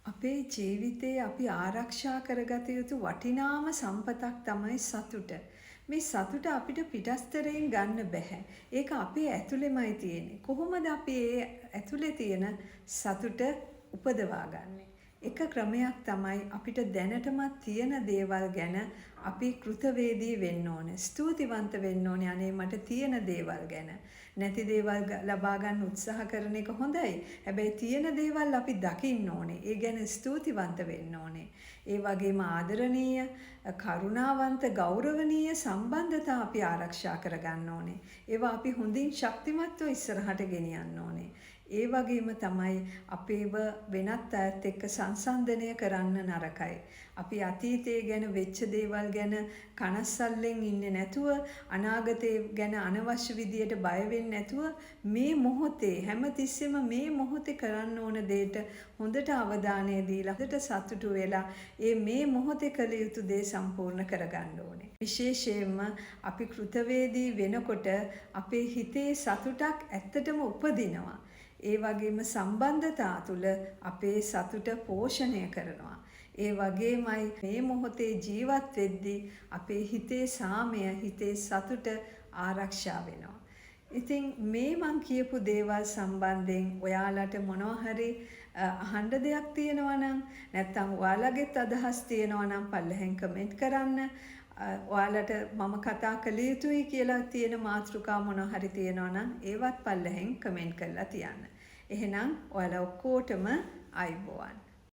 අපේ ජීවිතේ අපි ආරක්ෂා කරගත යුතු වටිනාම සම්පතක් තමයි සතුට. මේ සතුට අපිට පිටස්තරයෙන් ගන්න බෑ. ඒක අපේ ඇතුළෙමයි තියෙන්නේ. කොහොමද අපි ඒ ඇතුළේ තියෙන සතුට උපදවා ගන්නෙ? එක ක්‍රමයක් තමයි අපිට දැනටමත් තියෙන දේවල් ගැන අපි කෘතවේදී වෙන්න ඕනේ. ස්තුතිවන්ත වෙන්න ඕනේ. අනේ මට තියෙන දේවල් ගැන. නැති දේවල් ලබා ගන්න උත්සාහ කරන එක හොඳයි. හැබැයි තියෙන දේවල් අපි දකින්න ඕනේ. ඒ ගැන ස්තුතිවන්ත වෙන්න ඕනේ. ඒ වගේම ආදරණීය, කරුණාවන්ත, ගෞරවනීය සම්බන්ධතා අපි ආරක්ෂා කරගන්න ඕනේ. ඒවා අපි හොඳින් ශක්තිමත්ව ඉස්සරහට ගෙනියන්න ඕනේ. ඒ වගේම තමයි අපේව වෙනත් අයත් එක්ක සංසන්දනය කරන්න නරකයි. අපි අතීතයේ ගැන වෙච්ච දේවල් ගැන කනස්සල්ලෙන් ඉන්නේ නැතුව අනාගතේ ගැන අනවශ්‍ය විදියට බය වෙන්නේ නැතුව මේ මොහොතේ හැමතිස්සෙම මේ මොහොතේ කරන්න ඕන දෙයට හොඳට අවධානය දීලා හොඳට සතුටු වෙලා මේ මොහොතේ කළ යුතු දේ සම්පූර්ණ කරගන්න ඕනේ. විශේෂයෙන්ම අපි කෘතවේදී වෙනකොට අපේ හිතේ සතුටක් ඇත්තටම උපදිනවා. ඒ වගේම සම්බන්ධතා තුළ අපේ සතුට පෝෂණය කරනවා. ඒ වගේමයි මේ මොහොතේ ජීවත් වෙද්දී අපේ හිතේ සාමය, හිතේ සතුට ආරක්ෂා වෙනවා. ඉතින් මේ මං කියපු දේවල් සම්බන්ධයෙන් ඔයාලට මොනවා හරි අහන්න දෙයක් තියෙනවා නම් නැත්නම් ඔයාලගේත් අදහස් තියෙනවා නම් පල්ලෙහෙන් කමෙන්ට් කරන්න. ඔයාලට මම කතා කළ යුතුයි කියලා තියෙන මාතෘකා මොනවා හරි තියෙනවා නම් ඒවත් පල්ලෙහෙන් කමෙන්ට් කරලා තියන්න. එහෙනම් ඔයාලා ඔක්කොටම අයබෝවන්.